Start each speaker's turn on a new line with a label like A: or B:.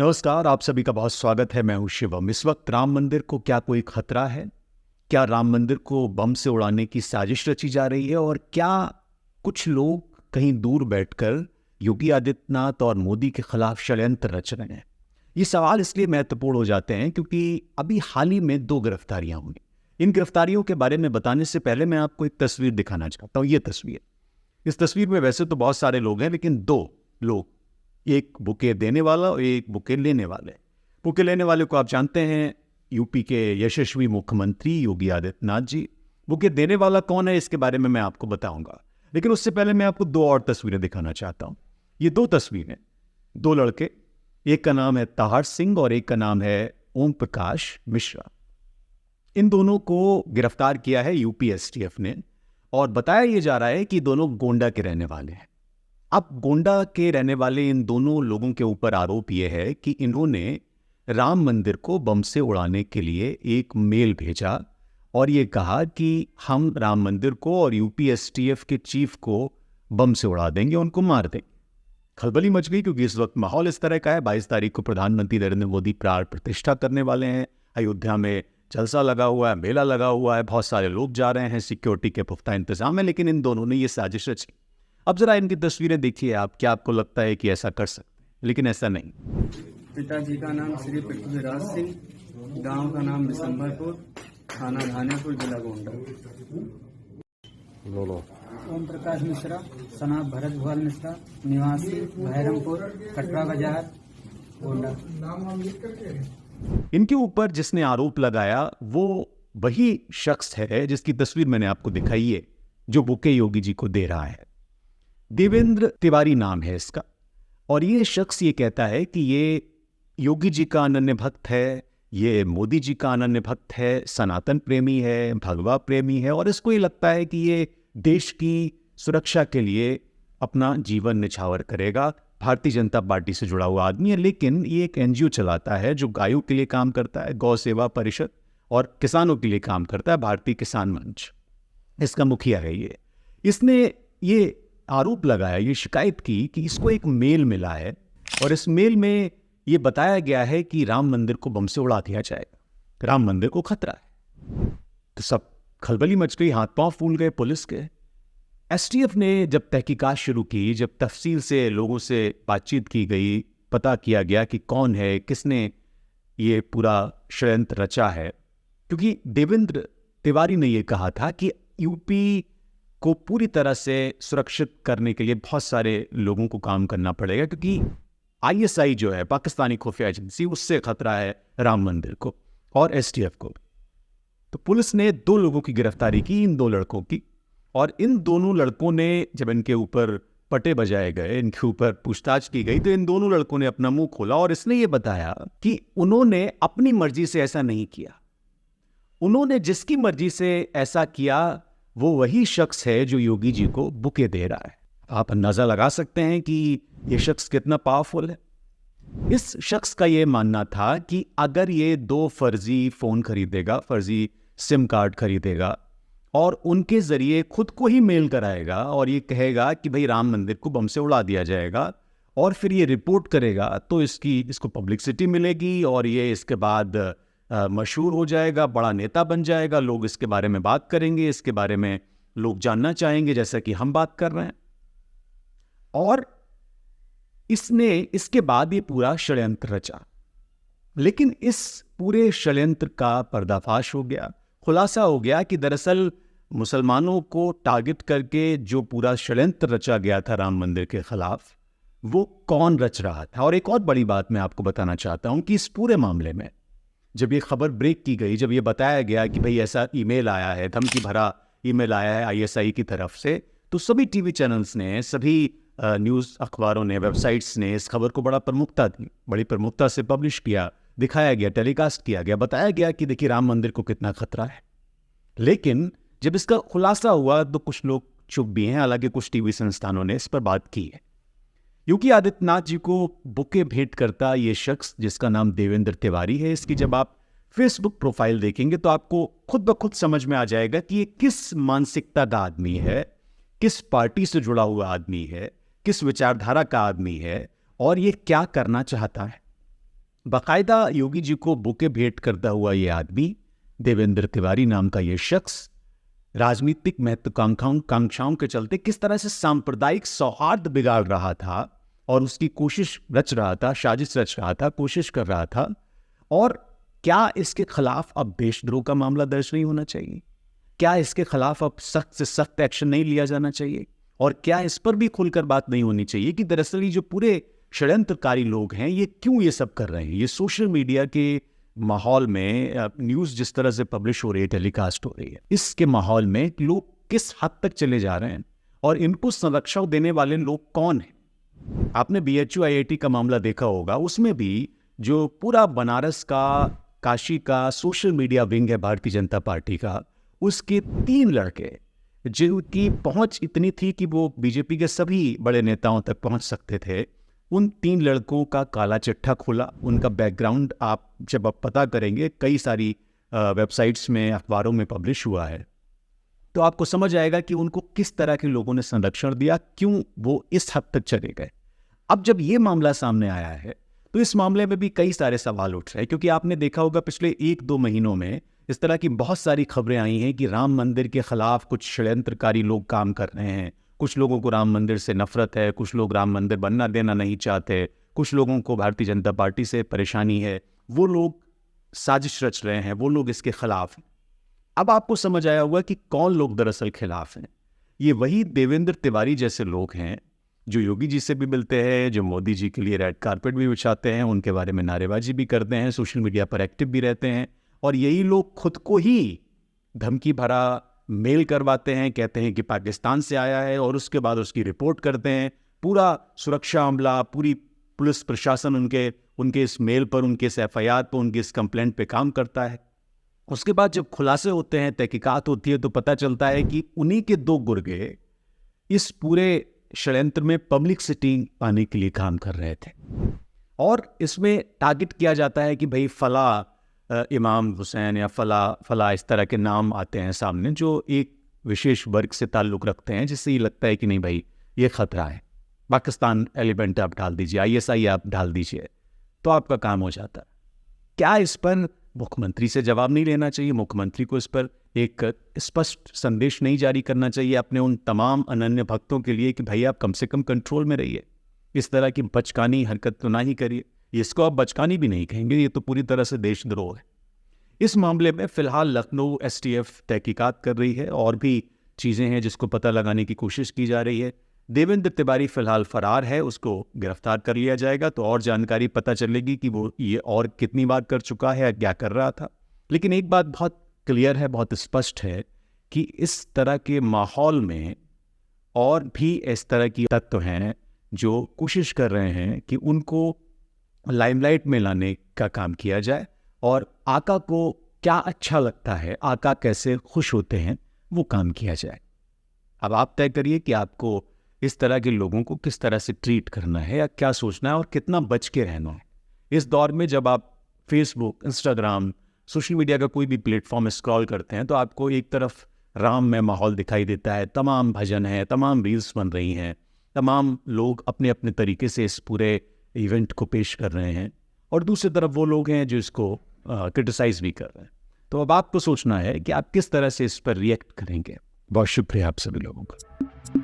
A: नमस्कार, आप सभी का बहुत स्वागत है। मैं हूं शिवम। इस वक्त राम मंदिर को क्या कोई खतरा है? क्या राम मंदिर को बम से उड़ाने की साजिश रची जा रही है? और क्या कुछ लोग कहीं दूर बैठकर योगी आदित्यनाथ और मोदी के खिलाफ षड्यंत्र रच रहे हैं? ये सवाल इसलिए महत्वपूर्ण हो जाते हैं क्योंकि अभी हाल ही में 2 गिरफ्तारियां हुई। इन गिरफ्तारियों के बारे में बताने से पहले मैं आपको एक तस्वीर दिखाना चाहता हूँ। ये तस्वीर, इस तस्वीर में वैसे तो बहुत सारे लोग हैं, लेकिन 2 लोग, एक बुके देने वाला और एक बुके लेने वाले। बुके लेने वाले को आप जानते हैं, यूपी के यशस्वी मुख्यमंत्री योगी आदित्यनाथ जी। बुके देने वाला कौन है, इसके बारे में मैं आपको बताऊंगा, लेकिन उससे पहले मैं आपको 2 और तस्वीरें दिखाना चाहता हूं। ये 2 तस्वीरें, 2 लड़के, एक का नाम है ताहर सिंह और एक का नाम है ओम प्रकाश मिश्रा। इन दोनों को गिरफ्तार किया है यूपी एसटीएफ ने और बताया यह जा रहा है कि दोनों गोंडा के रहने वाले हैं। अब गोंडा के रहने वाले इन दोनों लोगों के ऊपर आरोप यह है कि इन्होंने राम मंदिर को बम से उड़ाने के लिए एक मेल भेजा और ये कहा कि हम राम मंदिर को और यूपी एसटीएफ के चीफ को बम से उड़ा देंगे, उनको मार देंगे। खलबली मच गई क्योंकि इस वक्त माहौल इस तरह का है। 22 तारीख को प्रधानमंत्री नरेंद्र मोदी प्राण प्रतिष्ठा करने वाले हैं। अयोध्या में जलसा लगा हुआ है, मेला लगा हुआ है, बहुत सारे लोग जा रहे हैं, सिक्योरिटी के पुख्ता इंतजाम है, लेकिन इन दोनों ने ये साजिश रची। अब जरा इनकी तस्वीरें देखिए आप, क्या आपको लगता है कि ऐसा कर सकते हैं? लेकिन ऐसा नहीं।
B: पिताजी का नाम श्री पृथ्वीराज सिंह, गांव का नाम बिशंबरपुर, थाना धानेपुर, जिला गोंडा। ओम प्रकाश मिश्रा, सनाब भरत भुआल मिश्रा, निवासी बहरमपुर, कटरा बाजार, गोंडा।
A: इनके ऊपर जिसने आरोप लगाया वो वही शख्स है जिसकी तस्वीर मैंने आपको दिखाई है, जो बुके योगी जी को दे रहा है। देवेंद्र तिवारी नाम है इसका, और ये शख्स ये कहता है कि ये योगी जी का अनन्य भक्त है, ये मोदी जी का अनन्य भक्त है, सनातन प्रेमी है, भगवा प्रेमी है, और इसको ये लगता है कि ये देश की सुरक्षा के लिए अपना जीवन निछावर करेगा। भारतीय जनता पार्टी से जुड़ा हुआ आदमी है, लेकिन ये एक एनजीओ चलाता है जो गायों के लिए काम करता है, गौ सेवा परिषद, और किसानों के लिए काम करता है, भारतीय किसान मंच, इसका मुखिया है ये। इसने ये आरोप लगाया, ये शिकायत की कि इसको एक मेल मिला है और इस मेल में ये बताया गया है कि राम मंदिर को बम से उड़ा दिया जाएगा, राम मंदिर को खतरा है। तो सब खलबली मच गई, हाथ पांव फूल गए पुलिस के। एसटीएफ ने जब तहकीकात शुरू की, जब तफसील से लोगों से बातचीत की गई, पता किया गया कि कौन है, किसने ये पूरा षड्यंत्र रचा है, क्योंकि देवेंद्र तिवारी ने ये कहा था कि यूपी को पूरी तरह से सुरक्षित करने के लिए बहुत सारे लोगों को काम करना पड़ेगा, क्योंकि आईएसआई जो है, पाकिस्तानी खुफिया एजेंसी, उससे खतरा है राम मंदिर को और एसटीएफ को। तो पुलिस ने 2 लोगों की गिरफ्तारी की, इन 2 लड़कों की, और इन दोनों लड़कों ने जब इनके ऊपर पटे बजाए गए, इनके ऊपर पूछताछ की गई, तो इन दोनों लड़कों ने अपना मुंह खोला और इसने ये बताया कि उन्होंने अपनी मर्जी से ऐसा नहीं किया। उन्होंने जिसकी मर्जी से ऐसा किया वो वही शख्स है जो योगी जी को बुके दे रहा है। आप अंदाजा लगा सकते हैं कि ये शख्स कितना पावरफुल है। इस शख्स का ये मानना था कि अगर ये 2 फर्जी फोन खरीदेगा, फर्जी सिम कार्ड खरीदेगा और उनके जरिए खुद को ही मेल कराएगा और ये कहेगा कि भाई राम मंदिर को बम से उड़ा दिया जाएगा, और फिर ये रिपोर्ट करेगा, तो इसको पब्लिसिटी मिलेगी और ये इसके बाद मशहूर हो जाएगा, बड़ा नेता बन जाएगा, लोग इसके बारे में बात करेंगे, इसके बारे में लोग जानना चाहेंगे, जैसा कि हम बात कर रहे हैं। और इसने इसके बाद ये पूरा षड्यंत्र रचा, लेकिन इस पूरे षड्यंत्र का पर्दाफाश हो गया, खुलासा हो गया कि दरअसल मुसलमानों को टारगेट करके जो पूरा षड्यंत्र रचा गया था राम मंदिर के खिलाफ, वो कौन रच रहा था। और एक और बड़ी बात मैं आपको बताना चाहता हूं कि इस पूरे मामले में जब ये खबर ब्रेक की गई, जब ये बताया गया कि भाई ऐसा ईमेल आया है, धमकी भरा ईमेल आया है आईएसआई की तरफ से, तो सभी टीवी चैनल्स ने, सभी न्यूज़ अखबारों ने, वेबसाइट्स ने इस खबर को बड़ी प्रमुखता से पब्लिश किया, दिखाया गया, टेलीकास्ट किया गया, बताया गया कि देखिए राम मंदिर को कितना खतरा है। लेकिन जब इसका खुलासा हुआ तो कुछ लोग चुप भी हैं, हालांकि कुछ टीवी संस्थानों ने इस पर बात की है। योगी आदित्यनाथ जी को बुके भेंट करता ये शख्स, जिसका नाम देवेंद्र तिवारी है, इसकी जब आप फेसबुक प्रोफाइल देखेंगे तो आपको खुद ब खुद समझ में आ जाएगा कि ये किस मानसिकता का आदमी है, किस पार्टी से जुड़ा हुआ आदमी है, किस विचारधारा का आदमी है और ये क्या करना चाहता है। बाकायदा योगी जी को बुके भेंट करता हुआ ये आदमी, देवेंद्र तिवारी नाम का ये शख्स, राजनीतिक महत्वाकांक्षाओं के चलते किस तरह से सांप्रदायिक सौहार्द बिगाड़ रहा था और उसकी कोशिश रच रहा था, साजिश रच रहा था, कोशिश कर रहा था। और क्या इसके खिलाफ अब देशद्रोह का मामला दर्ज नहीं होना चाहिए? क्या इसके खिलाफ अब सख्त से सख्त एक्शन नहीं लिया जाना चाहिए? और क्या इस पर भी खुलकर बात नहीं होनी चाहिए कि दरअसल ये जो पूरे षड्यंत्रकारी लोग हैं ये क्यों ये सब कर रहे हैं? ये सोशल मीडिया के माहौल में न्यूज़ जिस तरह से पब्लिश हो रही है, टेलीकास्ट हो रही है, इसके माहौल में लोग किस हद तक चले जा रहे हैं और इनको संरक्षण देने वाले लोग कौन हैं? आपने BHU IIT का मामला देखा होगा, उसमें भी जो पूरा बनारस का, काशी का सोशल मीडिया विंग है भारतीय जनता पार्टी का, उसके 3 लड़के जिनकी पहुंच इतनी थी कि वो बीजेपी के सभी बड़े नेताओं तक पहुंच सकते थे, उन 3 लड़कों का काला चिट्ठा खोला। उनका बैकग्राउंड जब आप पता करेंगे, कई सारी वेबसाइट्स में, अखबारों में पब्लिश हुआ है, तो आपको समझ आएगा कि उनको किस तरह के लोगों ने संरक्षण दिया, क्यों वो इस हद तक चले गए। अब जब ये मामला सामने आया है तो इस मामले में भी कई सारे सवाल उठ रहे हैं, क्योंकि आपने देखा होगा पिछले 1-2 महीनों में इस तरह की बहुत सारी खबरें आई हैं कि राम मंदिर के खिलाफ कुछ षड्यंत्रकारी लोग काम कर रहे हैं। कुछ लोगों को राम मंदिर से नफरत है, कुछ लोग राम मंदिर बनना देना नहीं चाहते, कुछ लोगों को भारतीय जनता पार्टी से परेशानी है, वो लोग साजिश रच रहे हैं, वो लोग इसके खिलाफ हैं। अब आपको समझ आया होगा कि कौन लोग दरअसल खिलाफ हैं। ये वही देवेंद्र तिवारी जैसे लोग हैं जो योगी जी से भी मिलते हैं, जो मोदी जी के लिए रेड कारपेट भी बिछाते हैं, उनके बारे में नारेबाजी भी करते हैं, सोशल मीडिया पर एक्टिव भी रहते हैं। और यही लोग खुद को ही धमकी भरा मेल करवाते हैं, कहते हैं कि पाकिस्तान से आया है, और उसके बाद उसकी रिपोर्ट करते हैं। पूरा सुरक्षा अमला, पूरी पुलिस प्रशासन उनके इस मेल पर, उनके इस FIR पर, उनके इस कंप्लेंट पे काम करता है। उसके बाद जब खुलासे होते हैं, तहकीकात होती है, तो पता चलता है कि उन्हीं के 2 गुर्गे इस पूरे षड्यंत्र में पब्लिसिटी पाने के लिए काम कर रहे थे। और इसमें टारगेट किया जाता है कि भाई फला इमाम हुसैन या फला इस तरह के नाम आते हैं सामने, जो एक विशेष वर्ग से ताल्लुक़ रखते हैं, जिससे ये लगता है कि नहीं भाई ये खतरा है, पाकिस्तान एलिमेंट आप डाल दीजिए, ISI आप डाल दीजिए, तो आपका काम हो जाता है। क्या इस पर मुख्यमंत्री से जवाब नहीं लेना चाहिए? मुख्यमंत्री को इस पर एक स्पष्ट संदेश नहीं जारी करना चाहिए अपने उन तमाम अनन्य भक्तों के लिए कि भाई आप कम से कम कंट्रोल में रहिए, इस तरह की बचकानी हरकत तो ना ही करिए। इसको आप बचकानी भी नहीं कहेंगे, ये तो पूरी तरह से देशद्रोह है। इस मामले में फिलहाल लखनऊ STF तहकीकात कर रही है, और भी चीज़ें हैं जिसको पता लगाने की कोशिश की जा रही है। देवेंद्र तिवारी फिलहाल फरार है, उसको गिरफ्तार कर लिया जाएगा तो और जानकारी पता चलेगी कि वो ये और कितनी बार कर चुका है, क्या कर रहा था। लेकिन एक बात बहुत क्लियर है, बहुत स्पष्ट है कि इस तरह के माहौल में और भी इस तरह की तत्व हैं जो कोशिश कर रहे हैं कि उनको लाइमलाइट में लाने का काम किया जाए, और आका को क्या अच्छा लगता है, आका कैसे खुश होते हैं, वो काम किया जाए। अब आप तय करिए कि आपको इस तरह के लोगों को किस तरह से ट्रीट करना है, या क्या सोचना है, और कितना बच के रहना है। इस दौर में जब आप फेसबुक, इंस्टाग्राम, सोशल मीडिया का कोई भी प्लेटफॉर्म स्क्रॉल करते हैं, तो आपको एक तरफ राम में माहौल दिखाई देता है, तमाम भजन हैं, तमाम रील्स बन रही हैं, तमाम लोग अपने अपने तरीके से इस पूरे इवेंट को पेश कर रहे हैं, और दूसरी तरफ वो लोग हैं जो इसको क्रिटिसाइज भी कर रहे हैं। तो अब आपको सोचना है कि आप किस तरह से इस पर रिएक्ट करेंगे। बहुत शुक्रिया आप सभी लोगों का।